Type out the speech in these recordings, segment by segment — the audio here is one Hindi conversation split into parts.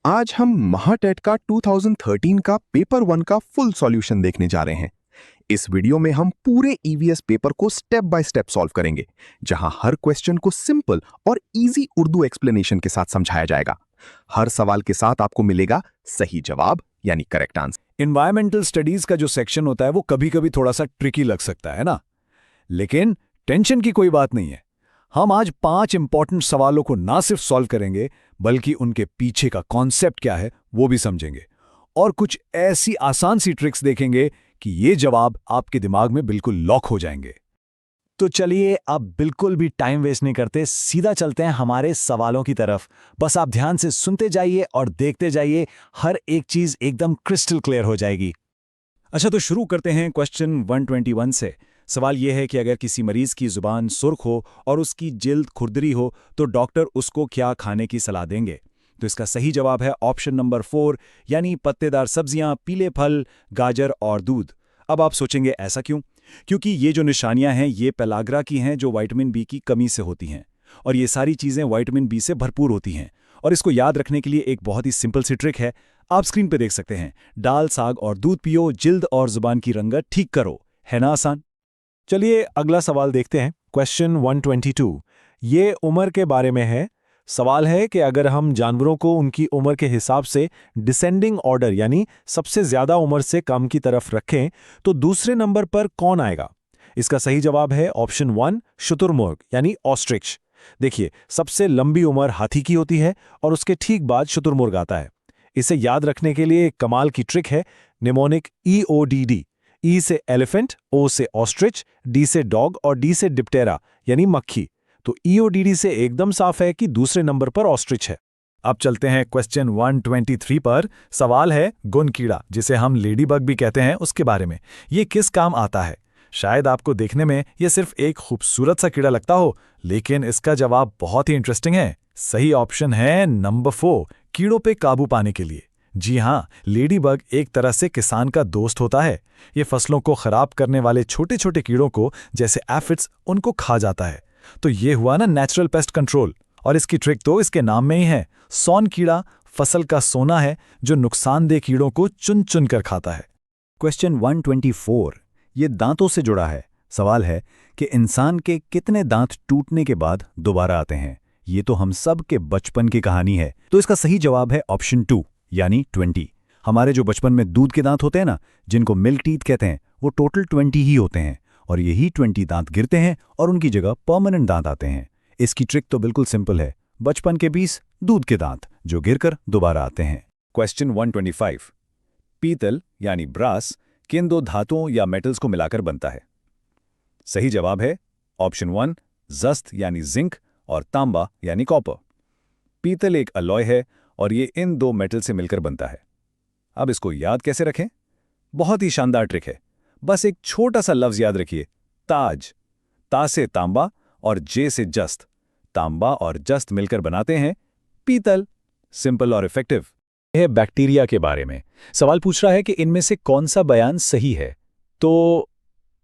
आज हम महाटेट का 2013 का पेपर 1 का फुल सॉल्यूशन देखने जा रहे हैं। इस वीडियो में हम पूरे ईवीएस पेपर को स्टेप बाय स्टेप सॉल्व करेंगे, जहां हर क्वेश्चन को सिंपल और इजी उर्दू एक्सप्लेनेशन के साथ समझाया जाएगा। हर सवाल के साथ आपको मिलेगा सही जवाब यानी करेक्ट आंसर। इन्वायरमेंटल स्टडीज का जो सेक्शन होता है वो कभी-कभी थोड़ा सा ट्रिकी लग सकता है ना, लेकिन टेंशन की कोई बात नहीं है। हम आज 5 इंपॉर्टेंट सवालों को ना सिर्फ सॉल्व करेंगे, बल्कि उनके पीछे का कॉन्सेप्ट क्या है वो भी समझेंगे और कुछ ऐसी आसान सी ट्रिक्स देखेंगे कि ये जवाब आपके दिमाग में बिल्कुल लॉक हो जाएंगे। तो चलिए अब बिल्कुल भी टाइम वेस्ट नहीं करते, सीधा चलते हैं हमारे सवालों की तरफ। बस आप ध्यान से सुनते जाइए और देखते जाइए, हर एक चीज एकदम क्रिस्टल क्लियर हो जाएगी। अच्छा, तो शुरू करते हैं क्वेश्चन 121 से। सवाल यह है कि अगर किसी मरीज की जुबान सुर्ख हो और उसकी जिल्द खुरदरी हो तो डॉक्टर उसको क्या खाने की सलाह देंगे? तो इसका सही जवाब है ऑप्शन नंबर 4, यानी पत्तेदार सब्जियां, पीले फल, गाजर और दूध। अब आप सोचेंगे ऐसा क्यों? क्योंकि ये जो निशानियां हैं ये पेलाग्रा की हैं, जो विटामिन बी की कमी से होती हैं, और ये सारी चीजें विटामिन बी से भरपूर होती हैं। और इसको याद रखने के लिए एक बहुत ही सिंपल सी ट्रिक है, आप स्क्रीन पे देख सकते हैं। दाल, साग और दूध पियो, जिल्द और जुबान की रंगत ठीक करो। है ना आसान? चलिए अगला सवाल देखते हैं, क्वेश्चन 122। ये उम्र के बारे में है। सवाल है कि अगर हम जानवरों को उनकी उम्र के हिसाब से डिसेंडिंग ऑर्डर यानी सबसे ज्यादा उम्र से कम की तरफ रखें तो दूसरे नंबर पर कौन आएगा? इसका सही जवाब है ऑप्शन 1, शुतुरमुर्ग यानी ऑस्ट्रिच। देखिए, सबसे लंबी उम्र हाथी की होती है और उसके ठीक बाद शुतुरमुर्ग आता है। इसे याद रखने के लिए एक कमाल की ट्रिक है, निमोनिक EODD। ई से एलिफेंट, ओ से ऑस्ट्रिच, डी से डॉग और डी से डिप्टेरा यानी मक्खी। तो EODD से एकदम साफ है कि दूसरे नंबर पर ऑस्ट्रिच है। अब चलते हैं क्वेश्चन 123 पर। सवाल है गुन कीड़ा, जिसे हम लेडी बग भी कहते हैं, उसके बारे में। ये किस काम आता है? शायद आपको देखने में ये सिर्फ एक खूबसूरत सा कीड़ा लगता हो, लेकिन इसका जवाब बहुत ही इंटरेस्टिंग है। सही ऑप्शन है नंबर 4, कीड़ों पे काबू पाने के लिए। जी हाँ, लेडी बग एक तरह से किसान का दोस्त होता है। ये फसलों को खराब करने वाले छोटे छोटे कीड़ों को, जैसे एफिड्स, उनको खा जाता है। तो ये हुआ ना नेचुरल पेस्ट कंट्रोल। और इसकी ट्रिक तो इसके नाम में ही है। सौन कीड़ा फसल का सोना है, जो नुकसानदेह कीड़ों को चुन चुन कर खाता है। क्वेश्चन 124 ये दांतों से जुड़ा है। सवाल है कि इंसान के कितने दांत टूटने के बाद दोबारा आते हैं? ये तो हम सब के बचपन की कहानी है। तो इसका सही जवाब है ऑप्शन 2, यानी 20। हमारे जो बचपन में दूध के दांत होते हैं ना, जिनको मिल्क टीथ कहते हैं, वो टोटल 20 ही होते हैं। और यही 20 दांत गिरते हैं और उनकी जगह परमानेंट दांत आते हैं। इसकी ट्रिक तो बिल्कुल सिंपल है, बचपन के 20 दूध के दांत जो गिरकर दोबारा आते हैं। क्वेश्चन 125 पीतल यानी ब्रास किन दो धातुओं या मेटल्स को मिलाकर बनता है? सही जवाब है ऑप्शन 1, जस्त यानी जिंक और तांबा यानी कॉपर। पीतल एक अलॉय है और ये इन दो मेटल से मिलकर बनता है। अब इसको याद कैसे रखें? बहुत ही शानदार ट्रिक है। बस एक छोटा सा लफ्ज याद रखिए, ताज। ता से तांबा और जे से जस्त। तांबा और जस्त मिलकर बनाते हैं पीतल। सिंपल और इफेक्टिव। यह बैक्टीरिया के बारे में सवाल पूछ रहा है कि इनमें से कौन सा बयान सही है? तो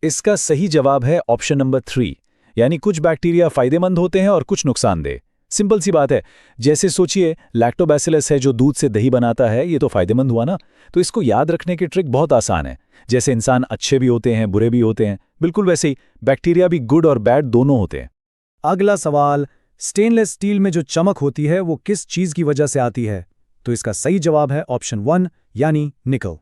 इसका सही जवाब है ऑप्शन नंबर 3, यानी कुछ बैक्टीरिया फायदेमंद होते हैं और कुछ नुकसानदेह। सिंपल सी बात है, जैसे सोचिए लैक्टोबैसिलस है जो दूध से दही बनाता है, ये तो फायदेमंद हुआ ना। तो इसको याद रखने की ट्रिक बहुत आसान है। जैसे इंसान अच्छे भी होते हैं, बुरे भी होते हैं, बिल्कुल वैसे ही बैक्टीरिया भी गुड और बैड दोनों होते हैं। अगला सवाल, स्टेनलेस स्टील में जो चमक होती है वो किस चीज की वजह से आती है? तो इसका सही जवाब है ऑप्शन 1, यानी निकल।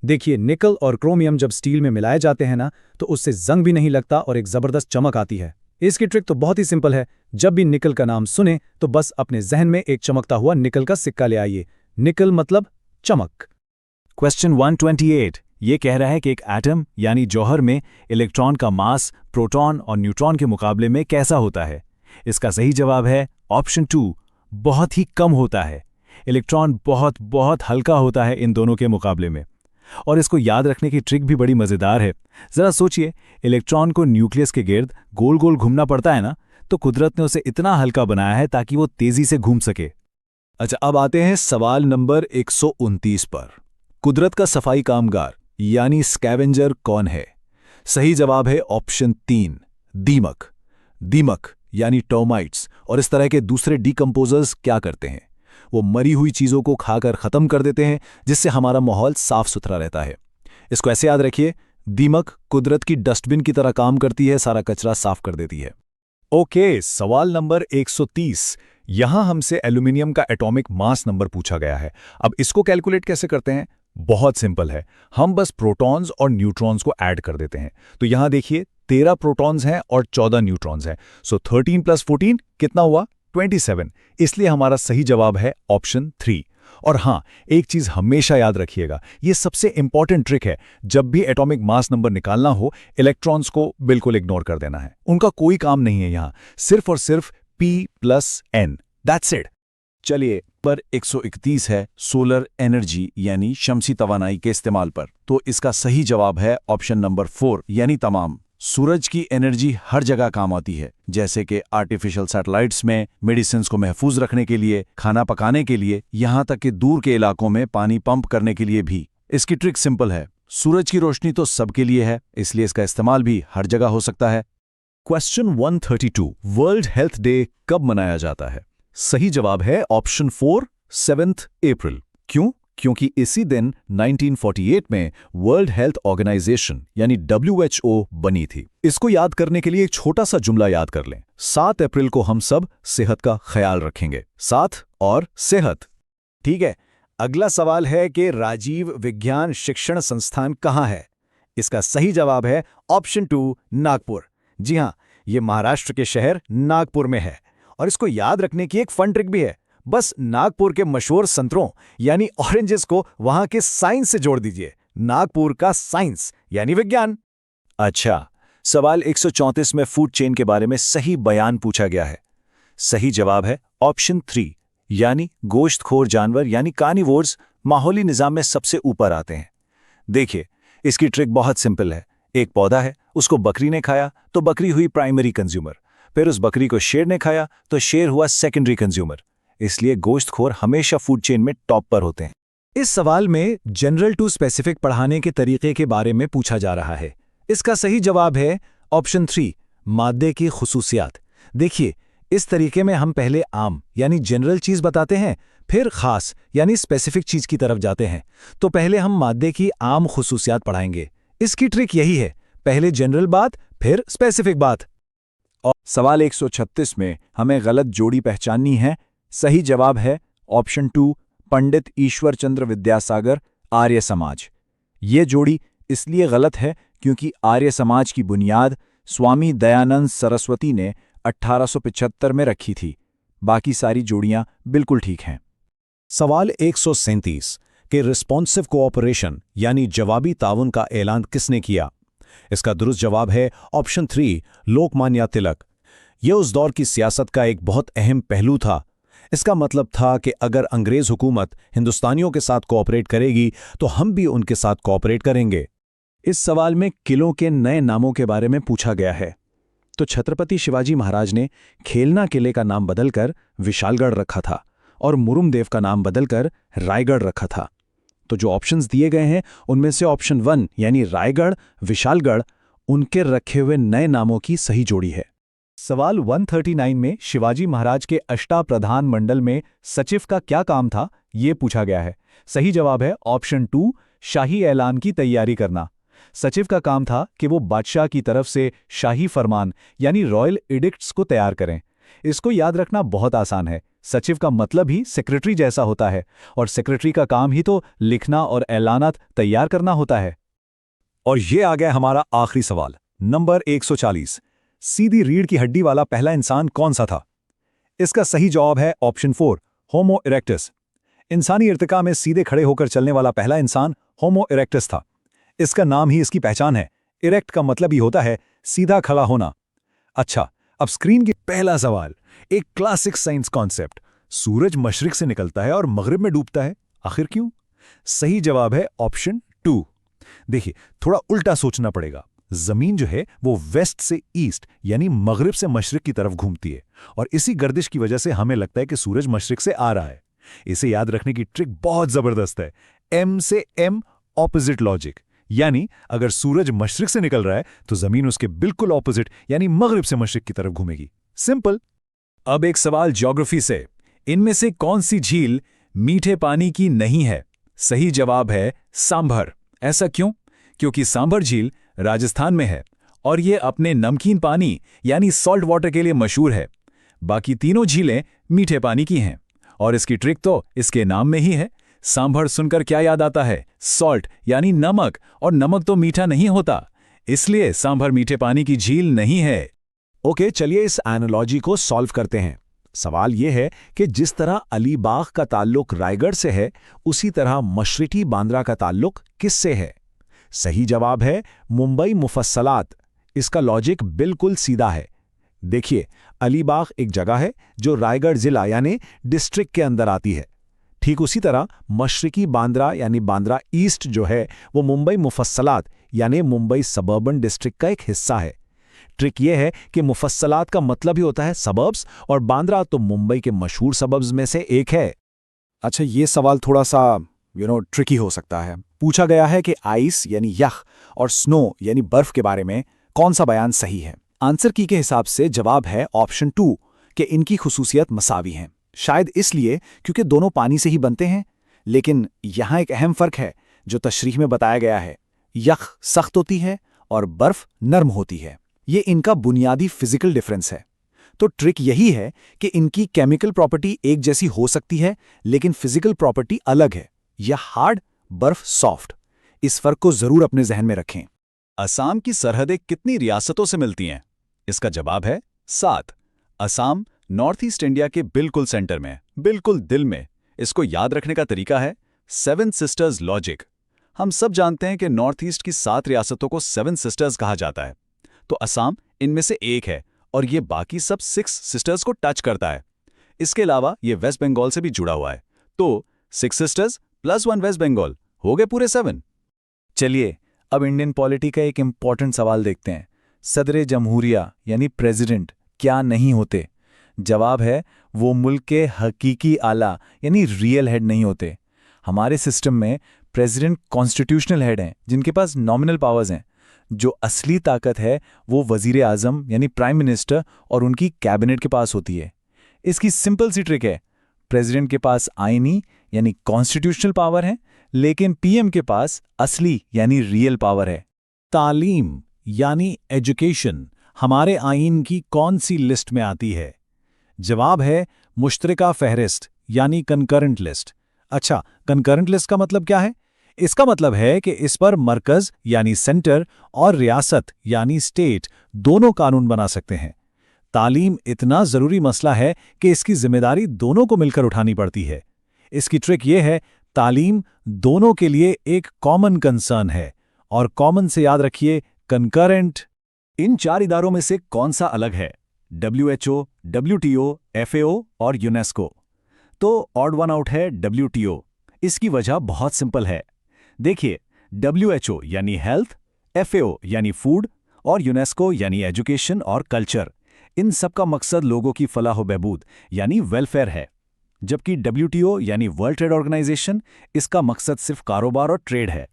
देखिए, निकल और क्रोमियम जब स्टील में मिलाए जाते हैं ना, तो उससे जंग भी नहीं लगता और एक जबरदस्त चमक आती है। इसकी ट्रिक तो बहुत ही सिंपल है। जब भी निकल का नाम सुने तो बस अपने जहन में एक चमकता हुआ निकल का सिक्का ले आइए। निकल मतलब चमक। क्वेश्चन 128 ये कह रहा है कि एक एटम यानी जौहर में इलेक्ट्रॉन का मास प्रोटॉन और न्यूट्रॉन के मुकाबले में कैसा होता है? इसका सही जवाब है ऑप्शन 2, बहुत ही कम होता है। इलेक्ट्रॉन बहुत बहुत हल्का होता है इन दोनों के मुकाबले में। और इसको याद रखने की ट्रिक भी बड़ी मजेदार है। जरा सोचिए, इलेक्ट्रॉन को न्यूक्लियस के गिर्द गोल गोल घूमना पड़ता है ना, तो कुदरत ने उसे इतना हल्का बनाया है ताकि वो तेजी से घूम सके। अच्छा, अब आते हैं सवाल नंबर 129 पर। कुदरत का सफाई कामगार यानी स्कैवेंजर कौन है? सही जवाब है ऑप्शन 3, दीमक। दीमक यानी टर्माइट्स और इस तरह के दूसरे डीकंपोजर्स क्या करते हैं? वो मरी हुई चीज़ों को खाकर ख़त्म कर देते हैं, जिससे हमारा माहौल साफ सुथरा रहता है। इसको ऐसे याद रखिए, दीमक कुदरत की डस्टबिन की तरह काम करती है, सारा कचरा साफ कर देती है। ओके, सवाल नंबर 130। यहां हमसे एल्यूमिनियम का एटॉमिक मास नंबर पूछा गया है। अब इसको कैलकुलेट कैसे करते हैं? बहुत सिंपल है, हम बस प्रोटॉन्स और न्यूट्रॉन्स को ऐड कर देते हैं। तो यहां देखिए 13 प्रोटॉन्स हैं और 14 न्यूट्रॉन्स हैं। सो 13 + 14 कितना हुआ? 27। इसलिए हमारा सही जवाब है ऑप्शन 3। और हां, एक चीज हमेशा याद रखिएगा, ये सबसे इंपॉर्टेंट ट्रिक है। जब भी एटॉमिक मास नंबर निकालना हो, इलेक्ट्रॉन्स को बिल्कुल इग्नोर कर देना है। उनका कोई काम नहीं है यहां, सिर्फ और सिर्फ P + N, दैट्स इट। चलिए, पर 131 है सोलर एनर्जी यानी शमसी तवानाई के इस्तेमाल पर। तो इसका सही जवाब है ऑप्शन नंबर 4 यानी तमाम। सूरज की एनर्जी हर जगह काम आती है, जैसे कि आर्टिफिशियल सैटेलाइट्स में, मेडिसिन्स को महफूज रखने के लिए, खाना पकाने के लिए, यहाँ तक कि दूर के इलाकों में पानी पंप करने के लिए भी। इसकी ट्रिक सिंपल है, सूरज की रोशनी तो सबके लिए है, इसलिए इसका इस्तेमाल भी हर जगह हो सकता है। क्वेश्चन 132, वर्ल्ड हेल्थ डे कब मनाया जाता है? सही जवाब है ऑप्शन 4, 7 अप्रैल। क्यों? क्योंकि इसी दिन 1948 में वर्ल्ड हेल्थ ऑर्गेनाइजेशन यानी WHO बनी थी। इसको याद करने के लिए एक छोटा सा जुमला याद कर लें। 7 अप्रैल को हम सब सेहत का ख्याल रखेंगे। 7 और सेहत। ठीक है, अगला सवाल है कि राजीव विज्ञान शिक्षण संस्थान कहाँ है? इसका सही जवाब है ऑप्शन 2, नागपुर। जी हाँ, ये महाराष्ट्र के शहर नागपुर में है। और इसको याद रखने की एक फन ट्रिक भी है। बस नागपुर के मशहूर संतरों यानी ऑरेंजेस को वहां के साइंस से जोड़ दीजिए। नागपुर का साइंस यानी विज्ञान। अच्छा, सवाल 134 में फूड चेन के बारे में सही बयान पूछा गया है। सही जवाब है ऑप्शन 3, यानी गोश्तखोर जानवर यानी कार्निवोर्स माहौली निजाम में सबसे ऊपर आते हैं। देखिए, इसकी ट्रिक बहुत सिंपल है। एक पौधा है, उसको बकरी ने खाया तो बकरी हुई प्राइमरी कंज्यूमर, फिर उस बकरी को शेर ने खाया तो शेर हुआ सेकेंडरी कंज्यूमर। इसलिए गोश्तखोर हमेशा फूड चेन में टॉप पर होते हैं। इस सवाल में जनरल टू स्पेसिफिक पढ़ाने के तरीके के बारे में पूछा जा रहा है। इसका सही जवाब है ऑप्शन 3, मादे की खुसूसियात। देखिए, इस तरीके में हम पहले आम यानी जनरल चीज बताते हैं, फिर खास यानी स्पेसिफिक चीज की तरफ जाते हैं। तो पहले हम मादे की आम खुसूसियात पढ़ाएंगे। इसकी ट्रिक यही है, पहले जनरल बात फिर स्पेसिफिक बात। और सवाल 136 में हमें गलत जोड़ी पहचाननी है। सही जवाब है ऑप्शन 2, पंडित ईश्वर चंद्र विद्यासागर आर्य समाज। ये जोड़ी इसलिए गलत है क्योंकि आर्य समाज की बुनियाद स्वामी दयानंद सरस्वती ने 1875 में रखी थी। बाकी सारी जोड़ियां बिल्कुल ठीक हैं। सवाल 137 के रिस्पॉन्सिव कोऑपरेशन यानी जवाबी ताउन का ऐलान किसने किया? इसका दुरुस्त जवाब है ऑप्शन 3, लोकमान्य तिलक। यह उस दौर की सियासत का एक बहुत अहम पहलू था। इसका मतलब था कि अगर अंग्रेज हुकूमत हिंदुस्तानियों के साथ कोऑपरेट करेगी तो हम भी उनके साथ कोऑपरेट करेंगे। इस सवाल में किलों के नए नामों के बारे में पूछा गया है। तो छत्रपति शिवाजी महाराज ने खेलना किले का नाम बदलकर विशालगढ़ रखा था और मुरुमदेव का नाम बदलकर रायगढ़ रखा था। तो जो ऑप्शंस दिए गए हैं उनमें से ऑप्शन 1 यानी रायगढ़, विशालगढ़ उनके रखे हुए नए नामों की सही जोड़ी है। सवाल 139 में शिवाजी महाराज के अष्टाप्रधान मंडल में सचिव का क्या काम था, ये पूछा गया है। सही जवाब है ऑप्शन 2, शाही ऐलान की तैयारी करना। सचिव का काम था कि वो बादशाह की तरफ से शाही फरमान यानी रॉयल एडिक्ट्स को तैयार करें। इसको याद रखना बहुत आसान है। सचिव का मतलब ही सेक्रेटरी जैसा होता है और सेक्रेटरी का काम ही तो लिखना और ऐलानात तैयार करना होता है। और ये आ गया हमारा आखिरी सवाल, नंबर 140। सीधी रीढ़ की हड्डी वाला पहला इंसान कौन सा था? इसका सही जवाब है ऑप्शन 4, होमो इरेक्टस। इंसानी इर्तिका में सीधे खड़े होकर चलने वाला पहला इंसान होमो इरेक्टस था। इसका नाम ही इसकी पहचान है। इरेक्ट का मतलब ही होता है सीधा खड़ा होना। अच्छा, अब स्क्रीन की पहला सवाल, एक क्लासिक साइंस कॉन्सेप्ट। सूरज मशरिक से निकलता है और मगरिब में डूबता है, आखिर क्यों? सही जवाब है ऑप्शन 2। देखिए, थोड़ा उल्टा सोचना पड़ेगा। जमीन जो है वो वेस्ट से ईस्ट यानी मगरिब से मशरिक की तरफ घूमती है और इसी गर्दिश की वजह से हमें लगता है कि सूरज मशरिक से आ रहा है। इसे याद रखने की ट्रिक बहुत जबरदस्त है। एम से एम ऑपोजिट लॉजिक, यानी अगर सूरज मशरिक से निकल रहा है तो जमीन उसके बिल्कुल ऑपोजिट यानी मगरिब से मशरिक की तरफ घूमेगी। सिंपल। अब एक सवाल ज्योग्राफी से। इनमें से कौन सी झील मीठे पानी की नहीं है? सही जवाब है सांभर। ऐसा क्यों? क्योंकि सांभर झील राजस्थान में है और ये अपने नमकीन पानी यानी सॉल्ट वाटर के लिए मशहूर है। बाकी तीनों झीलें मीठे पानी की हैं और इसकी ट्रिक तो इसके नाम में ही है। सांभर सुनकर क्या याद आता है? सॉल्ट यानी नमक, और नमक तो मीठा नहीं होता, इसलिए सांभर मीठे पानी की झील नहीं है। ओके, चलिए इस एनालॉजी को सॉल्व करते हैं। सवाल यह है कि जिस तरह अलीबाग का ताल्लुक रायगढ़ से है, उसी तरह मशरकी बांद्रा का ताल्लुक किससे है? सही जवाब है मुंबई मुफस्सलात। इसका लॉजिक बिल्कुल सीधा है। देखिए, अलीबाग एक जगह है जो रायगढ़ जिला यानी डिस्ट्रिक्ट के अंदर आती है। ठीक उसी तरह मशरकी बांद्रा यानी बांद्रा ईस्ट जो है वो मुंबई मुफस्सलात यानी मुंबई सबर्बन डिस्ट्रिक्ट का एक हिस्सा है। ट्रिक यह है कि मुफस्सलात का मतलब ही होता है सबर्ब्स, और बांद्रा तो मुंबई के मशहूर सबर्ब्स में से एक है। अच्छा, ये सवाल थोड़ा सा ट्रिकी हो सकता है। पूछा गया है कि आइस यानी यख और स्नो यानी बर्फ के बारे में कौन सा बयान सही है। आंसर की के हिसाब से जवाब है ऑप्शन 2 कि इनकी खुसूसियत मसावी हैं। शायद इसलिए क्योंकि दोनों पानी से ही बनते हैं। लेकिन यहाँ एक अहम फर्क है जो तशरीह में बताया गया है। यख सख्त होती है और बर्फ नरम होती है। ये इनका बुनियादी फिजिकल डिफरेंस है। तो ट्रिक यही है कि इनकी केमिकल प्रॉपर्टी एक जैसी हो सकती है लेकिन फिजिकल प्रॉपर्टी अलग है। यह हार्ड, बर्फ सॉफ्ट। इस फर्क को जरूर अपने जहन में रखें। असम की सरहदें कितनी रियासतों से मिलती हैं? इसका जवाब है 7। असम नॉर्थ ईस्ट इंडिया के बिल्कुल सेंटर में, बिल्कुल दिल में। इसको याद रखने का तरीका है 7 सिस्टर्स लॉजिक। हम सब जानते हैं कि नॉर्थ ईस्ट की 7 रियासतों को 7 सिस्टर्स कहा जाता है, तो असम इनमें से एक है और ये बाकी सब 6 सिस्टर्स को टच करता है। इसके अलावा ये वेस्ट बंगाल से भी जुड़ा हुआ है, तो 6 सिस्टर्स प्लस 1 वेस्ट बंगाल हो गए पूरे 7। चलिए अब इंडियन पॉलिटी का एक इंपॉर्टेंट सवाल देखते हैं। सदर जमहूरिया यानी प्रेसिडेंट क्या नहीं होते? जवाब है वो मुल्क के हकीकी आला यानी रियल हेड नहीं होते। हमारे सिस्टम में प्रेसिडेंट कॉन्स्टिट्यूशनल हेड हैं जिनके पास नॉमिनल पावर्स हैं। जो असली ताकत है वो वजीर आजम यानी प्राइम मिनिस्टर और उनकी कैबिनेट के पास होती है। इसकी सिंपल सी ट्रिक है, प्रेसिडेंट के पास आईनी यानी कॉन्स्टिट्यूशनल पावर है, लेकिन पीएम के पास असली यानी रियल पावर है। तालीम यानी एजुकेशन हमारे आईन की कौन सी लिस्ट में आती है? जवाब है मुश्तरका फहरिस्त यानी कंकरेंट लिस्ट। अच्छा, कंकरेंट लिस्ट का मतलब क्या है? इसका मतलब है कि इस पर मरकज यानी सेंटर और रियासत यानी स्टेट दोनों कानून बना सकते हैं। तालीम इतना जरूरी मसला है कि इसकी जिम्मेदारी दोनों को मिलकर उठानी पड़ती है। इसकी ट्रिक यह है, तालीम दोनों के लिए एक कॉमन कंसर्न है, और कॉमन से याद रखिए कंकरेंट। इन 4 इदारों में से कौन सा अलग है? WHO, WTO, FAO और यूनेस्को। तो ऑड वन आउट है WTO। इसकी वजह बहुत सिंपल है। देखिए, WHO यानी हेल्थ, FAO यानी फूड और यूनेस्को यानी एजुकेशन और कल्चर। इन सब का मकसद लोगों की फलाह बहबूद यानी वेलफेयर है, जबकि WTO यानी वर्ल्ड ट्रेड ऑर्गेनाइजेशन, इसका मकसद सिर्फ कारोबार और ट्रेड है।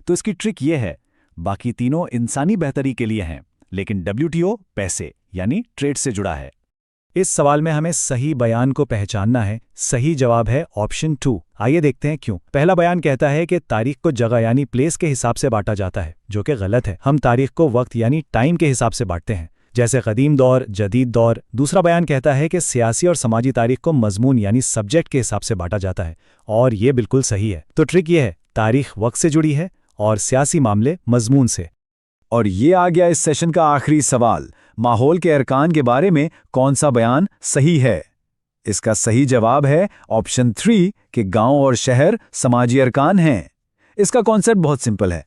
तो इसकी ट्रिक ये है, बाकी तीनों इंसानी बेहतरी के लिए हैं, लेकिन WTO पैसे यानी ट्रेड से जुड़ा है। इस सवाल में हमें सही बयान को पहचानना है। सही जवाब है ऑप्शन 2। आइए देखते हैं क्यों। पहला बयान कहता है कि तारीख को जगह यानी प्लेस के हिसाब से बांटा जाता है, जो कि गलत है। हम तारीख को वक्त यानी टाइम के हिसाब से बांटते हैं, जैसे कदीम दौर, जदीद दौर। दूसरा बयान कहता है कि सियासी और समाजी तारीख को मजमून यानी सब्जेक्ट के हिसाब से बांटा जाता है, और ये बिल्कुल सही है। तो ट्रिक ये है, तारीख वक्त से जुड़ी है और सियासी मामले मजमून से। और ये आ गया इस सेशन का आखिरी सवाल, माहौल के अरकान के बारे में कौन सा बयान सही है? इसका सही जवाब है ऑप्शन 3 कि गांव और शहर समाजी अरकान हैं। इसका कॉन्सेप्ट बहुत सिंपल है।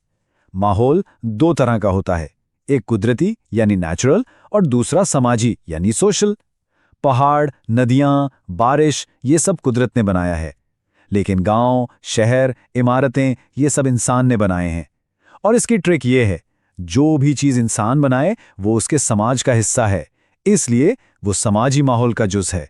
माहौल 2 तरह का होता है, एक कुदरती यानी नेचुरल और दूसरा समाजी यानी सोशल। पहाड़, नदियां, बारिश ये सब कुदरत ने बनाया है, लेकिन गांव, शहर, इमारतें ये सब इंसान ने बनाए हैं। और इसकी ट्रिक ये है, जो भी चीज इंसान बनाए वो उसके समाज का हिस्सा है, इसलिए वो समाजी माहौल का जुज़ है।